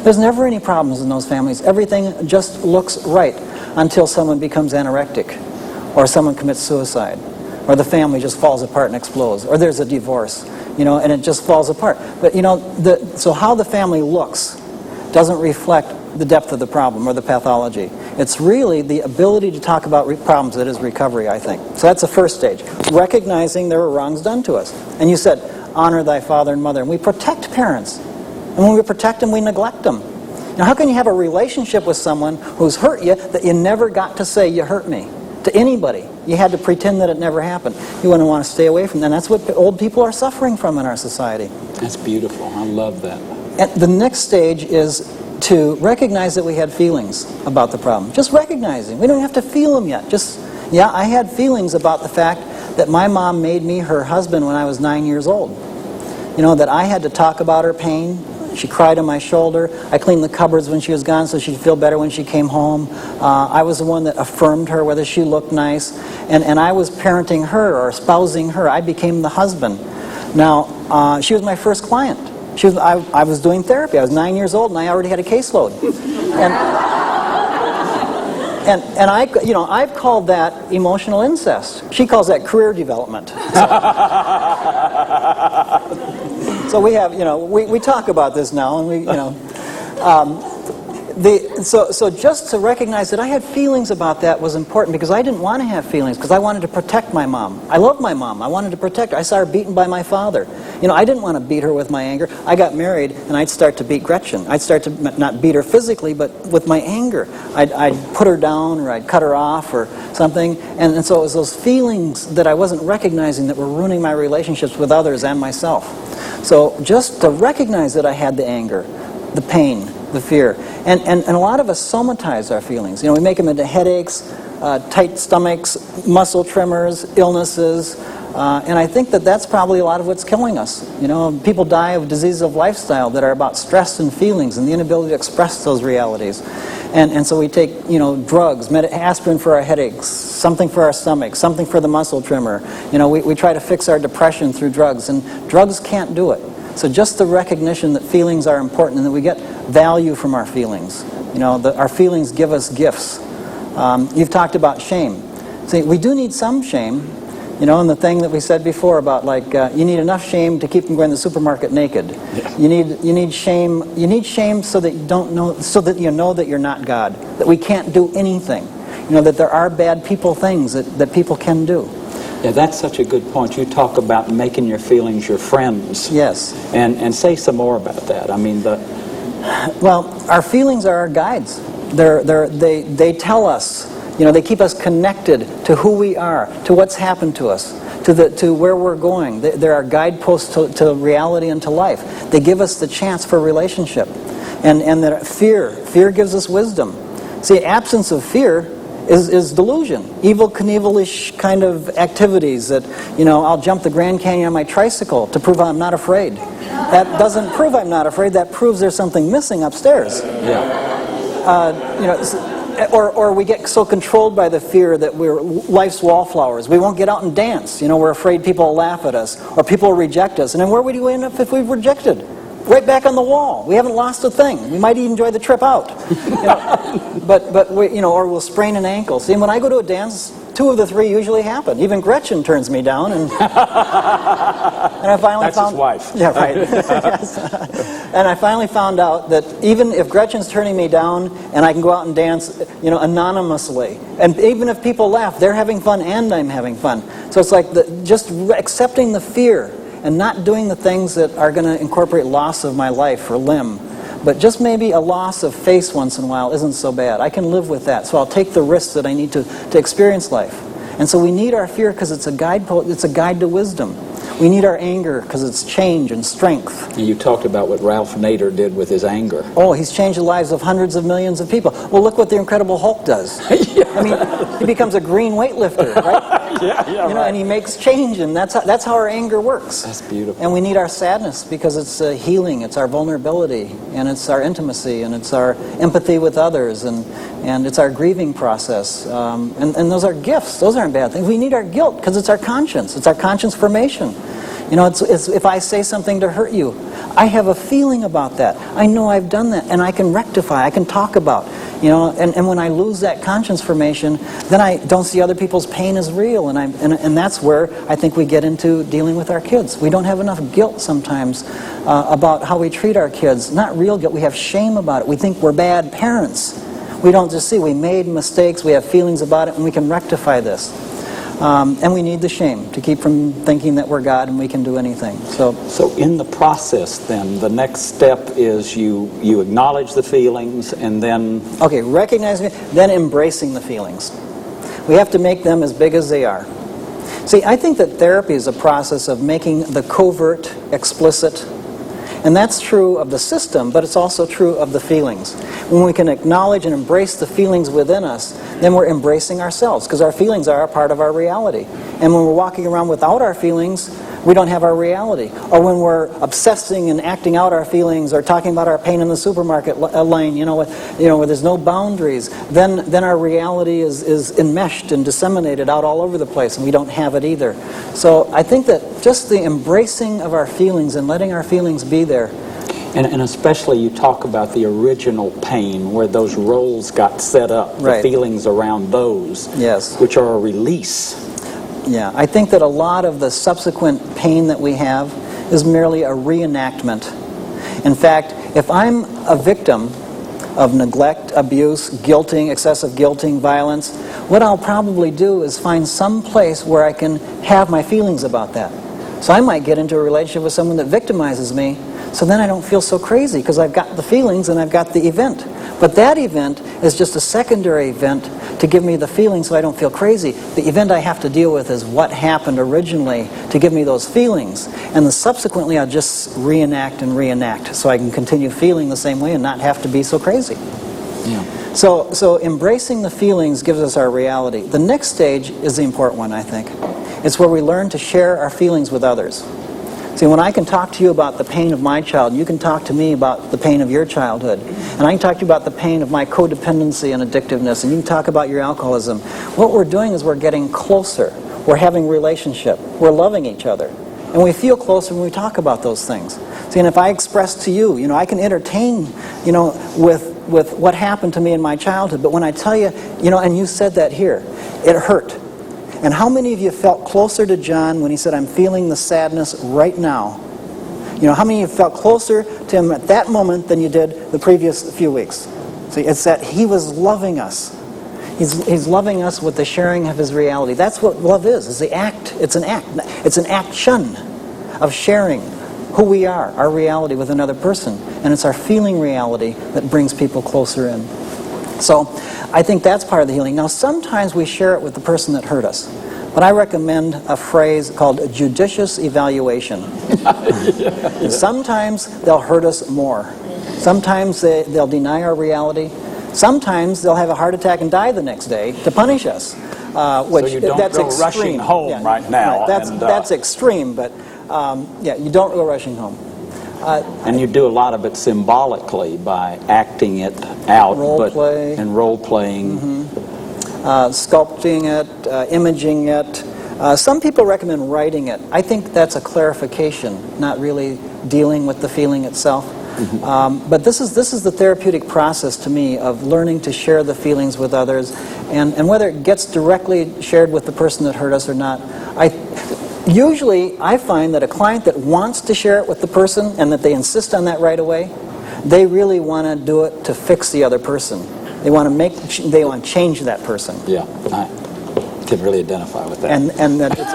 Speaker 3: There's never any problems in those families. Everything just looks right until someone becomes anorectic, or someone commits suicide, or the family just falls apart and explodes, or there's a divorce, and it just falls apart. But, so how the family looks doesn't reflect the depth of the problem or the pathology. It's really the ability to talk about problems that is recovery, I think. So that's the first stage, recognizing there were wrongs done to us. And you said, honor thy father and mother. And we protect parents. And when we protect them, we neglect them. Now, how can you have a relationship with someone who's hurt you that you never got to say, you hurt me, to anybody? You had to pretend that it never happened. You want to stay away from that. And that's what old people are suffering from in our society.
Speaker 4: That's beautiful. I love that.
Speaker 3: And the next stage is to recognize that we had feelings about the problem. Just recognizing. We don't have to feel them yet. I had feelings about the fact that my mom made me her husband when I was 9 years old. That I had to talk about her pain. She cried on my shoulder. I cleaned the cupboards when she was gone so she'd feel better when she came home. I was the one that affirmed her whether she looked nice. And I was parenting her or espousing her. I became the husband. Now, she was my first client. I was doing therapy. I was 9 years old and I already had a caseload. And I've called that emotional incest. She calls that career development. So we have, we talk about this now, and so just to recognize that I had feelings about that was important, because I didn't want to have feelings, because I wanted to protect my mom. I loved my mom. I wanted to protect her. I saw her beaten by my father. I didn't want to beat her with my anger. I got married, and I'd start to beat Gretchen. I'd start to not beat her physically, but with my anger. I'd put her down, or I'd cut her off, or something. And so it was those feelings that I wasn't recognizing that were ruining my relationships with others and myself. So just to recognize that I had the anger, the pain, the fear. And a lot of us somatize our feelings. We make them into headaches, tight stomachs, muscle tremors, illnesses. And I think that that's probably a lot of what's killing us. People die of diseases of lifestyle that are about stress and feelings and the inability to express those realities. And so we take, drugs, aspirin for our headaches, something for our stomach, something for the muscle tremor. We try to fix our depression through drugs, and drugs can't do it. So just the recognition that feelings are important and that we get value from our feelings. Our feelings give us gifts. You've talked about shame. See, we do need some shame. And the thing that we said before about you need enough shame to keep from going to the supermarket naked. Yeah. You need shame. You need shame so that you know that you're not God. That we can't do anything. that there are bad people things that people can do.
Speaker 4: Yeah, that's such a good point. You talk about making your feelings your friends.
Speaker 3: Yes.
Speaker 4: And say some more about that. I mean,
Speaker 3: Well, our feelings are our guides. They tell us, they keep us connected to who we are, to what's happened to us, to where we're going. They're our guideposts to reality and to life. They give us the chance for relationship. And that fear gives us wisdom. See, absence of fear is delusion. Evil Knievelish kind of activities that, I'll jump the Grand Canyon on my tricycle to prove I'm not afraid. That doesn't prove I'm not afraid. That proves there's something missing upstairs.
Speaker 4: yeah.
Speaker 3: Or we get so controlled by the fear that we're life's wallflowers. We won't get out and dance. We're afraid people will laugh at us or people will reject us. And then where would we end up if we've rejected? Right back on the wall. We haven't lost a thing. We might even enjoy the trip out. But we, or we'll sprain an ankle. See, when I go to a dance, 2 of the 3 usually happen. Even Gretchen turns me down, and I finally
Speaker 4: That's his wife.
Speaker 3: Yeah, right. Yes. And I finally found out that even if Gretchen's turning me down, and I can go out and dance, anonymously, and even if people laugh, they're having fun and I'm having fun. So it's like just accepting the fear and not doing the things that are going to incorporate loss of my life or limb. But just maybe a loss of face once in a while isn't so bad. I can live with that, so I'll take the risks that I need to experience life. And so we need our fear because it's a guide to wisdom. We need our anger because it's change and strength.
Speaker 4: And you talked about what Ralph Nader did with his anger.
Speaker 3: Oh, he's changed the lives of hundreds of millions of people. Well, look what the Incredible Hulk does.
Speaker 4: Yeah.
Speaker 3: I mean, he becomes a green weightlifter, right?
Speaker 4: Yeah, right.
Speaker 3: And he makes change, and that's how our anger works.
Speaker 4: That's beautiful.
Speaker 3: And we need our sadness because it's healing, it's our vulnerability, and it's our intimacy, and it's our empathy with others, and it's our grieving process. And those are gifts. Those aren't bad things. We need our guilt because it's our conscience. It's our conscience formation. It's if I say something to hurt you, I have a feeling about that. I know I've done that, and I can rectify, I can talk about. And when I lose that conscience formation, then I don't see other people's pain as real, and that's where I think we get into dealing with our kids. We don't have enough guilt sometimes about how we treat our kids. Not real guilt, we have shame about it. We think we're bad parents. We don't just see we made mistakes, we have feelings about it, and we can rectify this. And we need the shame to keep from thinking that we're God and we can do anything.
Speaker 4: So in the process, then, the next step is you acknowledge the feelings and then...
Speaker 3: Okay, recognizing it, then embracing the feelings. We have to make them as big as they are. See, I think that therapy is a process of making the covert explicit. And that's true of the system, but it's also true of the feelings. When we can acknowledge and embrace the feelings within us, then we're embracing ourselves, because our feelings are a part of our reality. And when we're walking around without our feelings, we don't have our reality. Or when we're obsessing and acting out our feelings, or talking about our pain in the supermarket lane, where there's no boundaries, then our reality is enmeshed and disseminated out all over the place, and we don't have it either. So I think that just the embracing of our feelings and letting our feelings be there.
Speaker 4: And especially you talk about the original pain, where those roles got set up,
Speaker 3: Right.
Speaker 4: the feelings around those,
Speaker 3: Yes.
Speaker 4: which are a release.
Speaker 3: Yeah, I think that a lot of the subsequent pain that we have is merely a reenactment. In fact, if I'm a victim of neglect, abuse, guilting, excessive guilting, violence, what I'll probably do is find some place where I can have my feelings about that. So I might get into a relationship with someone that victimizes me, so then I don't feel so crazy because I've got the feelings and I've got the event. But that event is just a secondary event to give me the feeling so I don't feel crazy. The event I have to deal with is what happened originally to give me those feelings. And then subsequently I'll just reenact so I can continue feeling the same way and not have to be so crazy.
Speaker 4: Yeah.
Speaker 3: So embracing the feelings gives us our reality. The next stage is the important one, I think. It's where we learn to share our feelings with others. See, when I can talk to you about the pain of my child, you can talk to me about the pain of your childhood. And I can talk to you about the pain of my codependency and addictiveness, and you can talk about your alcoholism. What we're doing is we're getting closer. We're having relationship. We're loving each other. And we feel closer when we talk about those things. See, and if I express to you, I can entertain, with what happened to me in my childhood. But when I tell you, and you said that here, it hurt. And how many of you felt closer to John when he said, I'm feeling the sadness right now? How many of you felt closer to him at that moment than you did the previous few weeks? See, it's that he was loving us. He's loving us with the sharing of his reality. That's what love is the act. It's an act. It's an action of sharing who we are, our reality with another person. And it's our feeling reality that brings people closer in. So I think that's part of the healing. Now, sometimes we share it with the person that hurt us. But I recommend a phrase called judicious evaluation. Sometimes they'll hurt us more. Sometimes they'll deny our reality. Sometimes they'll have a heart attack and die the next day to punish us.
Speaker 4: Which, so you don't
Speaker 3: that's
Speaker 4: go
Speaker 3: extreme.
Speaker 4: rushing home right now.
Speaker 3: Right. That's extreme, but you don't go rushing home.
Speaker 4: And you do a lot of it symbolically by acting it out.
Speaker 3: Role-play.
Speaker 4: And role-playing.
Speaker 3: Sculpting it, imaging it. Some people recommend writing it. I think that's a clarification, not really dealing with the feeling itself. But this is the therapeutic process to me of learning to share the feelings with others, and whether it gets directly shared with the person that hurt us or not. Usually I find that a client that wants to share it with the person and that they insist on that right away, they really want to do it to fix the other person. They want to change that person.
Speaker 4: Yeah, I can really identify with that.
Speaker 3: And that it's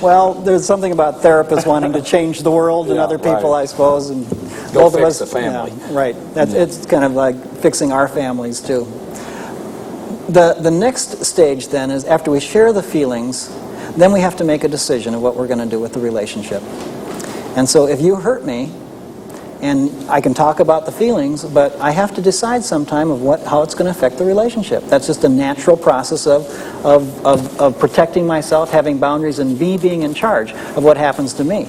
Speaker 3: well, there's something about therapists wanting to change the world and other people, right. I suppose, and
Speaker 4: go
Speaker 3: both
Speaker 4: fix
Speaker 3: of us.
Speaker 4: The family.
Speaker 3: Yeah, right. It's kind of like fixing our families too. The next stage then is after we share the feelings, then we have to make a decision of what we're going to do with the relationship. And so if you hurt me, and I can talk about the feelings, but I have to decide sometime of how it's going to affect the relationship. That's just a natural process of protecting myself, having boundaries, and me being in charge of what happens to me.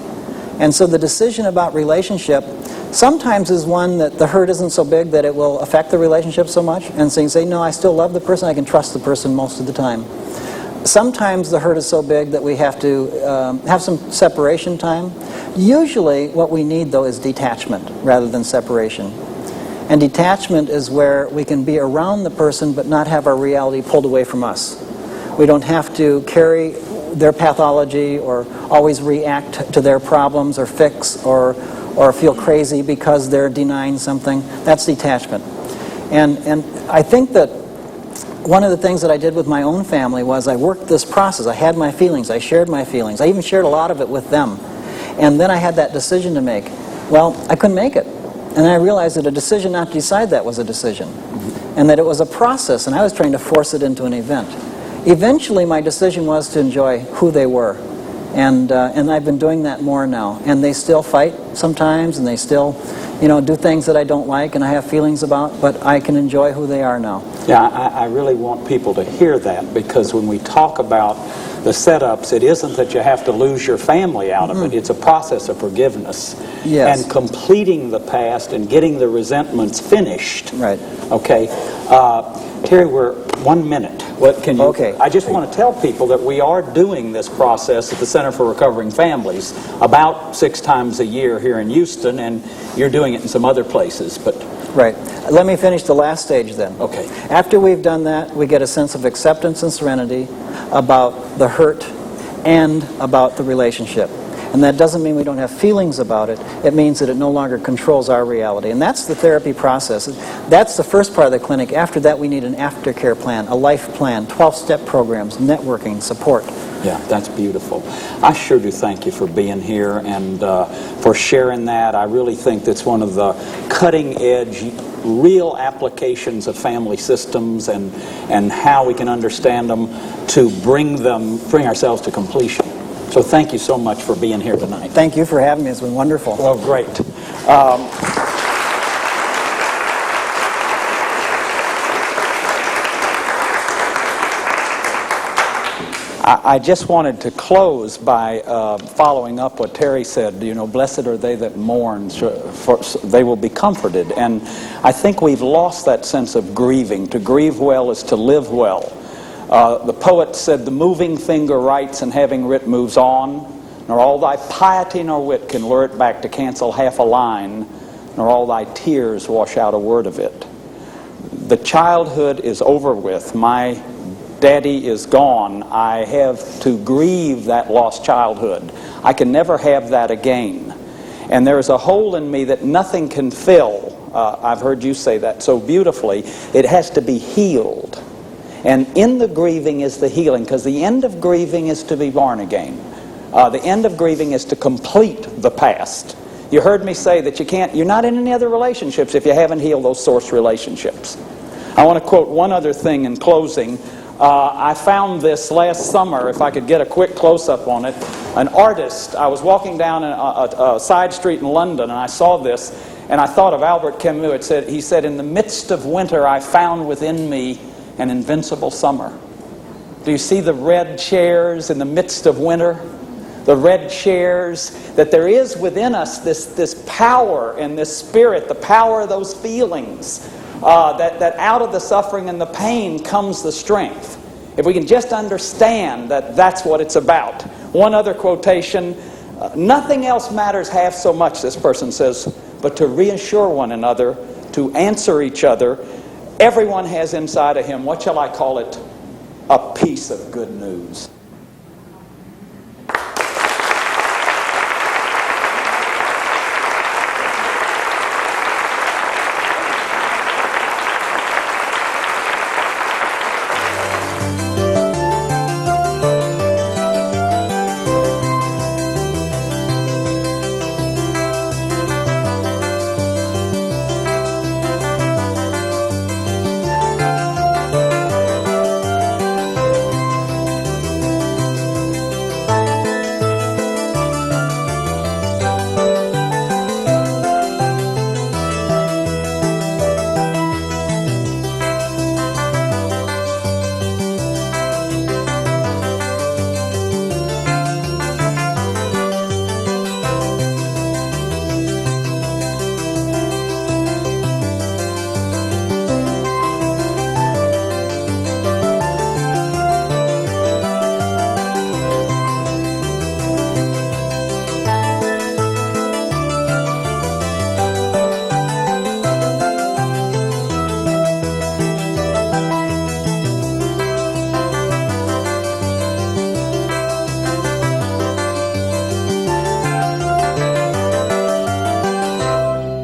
Speaker 3: And so the decision about relationship sometimes is one that the hurt isn't so big that it will affect the relationship so much, and so you say, no, I still love the person, I can trust the person most of the time. Sometimes the hurt is so big that we have to have some separation time. Usually what we need, though, is detachment rather than separation. And detachment is where we can be around the person but not have our reality pulled away from us. We don't have to carry their pathology or always react to their problems or fix or feel crazy because they're denying something. That's detachment. And I think that one of the things that I did with my own family was I worked this process. I had my feelings. I shared my feelings. I even shared a lot of it with them. And then I had that decision to make. Well, I couldn't make it. And I realized that a decision not to decide that was a decision. And that it was a process, and I was trying to force it into an event. Eventually, my decision was to enjoy who they were. And I've been doing that more now. And they still fight sometimes, and they still do things that I don't like and I have feelings about, but I can enjoy who they are now.
Speaker 4: Yeah, I really want people to hear that, because when we talk about the setups, it isn't that you have to lose your family out of it. It's a process of forgiveness.
Speaker 3: Yes.
Speaker 4: And completing the past and getting the resentments finished.
Speaker 3: Right.
Speaker 4: Okay. Terry, we're 1 minute. What can you?
Speaker 3: Okay.
Speaker 4: I just want to tell people that we are doing this process at the Center for Recovering Families about 6 times a year here in Houston, and you're doing it in some other places. But
Speaker 3: right. Let me finish the last stage then.
Speaker 4: Okay.
Speaker 3: After we've done that, we get a sense of acceptance and serenity about the hurt and about the relationship. And that doesn't mean we don't have feelings about it. It means that it no longer controls our reality. And that's the therapy process. That's the first part of the clinic. After that, we need an aftercare plan, a life plan, 12-step programs, networking, support.
Speaker 4: Yeah, that's beautiful. I sure do thank you for being here and for sharing that. I really think that's one of the cutting-edge, real applications of family systems and how we can understand them to bring ourselves to completion. So thank you so much for being here tonight.
Speaker 3: Thank you for having me. It's been wonderful.
Speaker 4: Well, great. I just wanted to close by following up what Terry said. Blessed are they that mourn, for they will be comforted. And I think we've lost that sense of grieving. To grieve well is to live well. The poet said, "The moving finger writes, and having writ moves on. Nor all thy piety nor wit can lure it back to cancel half a line, nor all thy tears wash out a word of it." The childhood is over with. My daddy is gone. I have to grieve that lost childhood. I can never have that again. And there's a hole in me that nothing can fill I've heard you say that so beautifully. It has to be healed. And in the grieving is the healing, because the end of grieving is to be born again. The end of grieving is to complete the past. You heard me say that you're not in any other relationships if you haven't healed those source relationships. I want to quote one other thing in closing. I found this last summer, if I could get a quick close-up on it. An artist, I was walking down a side street in London, and I saw this, and I thought of Albert Camus. He said, "In the midst of winter, I found within me an invincible summer." Do you see the red chairs in the midst of winter? The red chairs, that there is within us this power and this spirit, the power of those feelings, that out of the suffering and the pain comes the strength. If we can just understand that that's what it's about. One other quotation, nothing else matters half so much, this person says, but to reassure one another, to answer each other. Everyone has inside of him, what shall I call it? A piece of good news.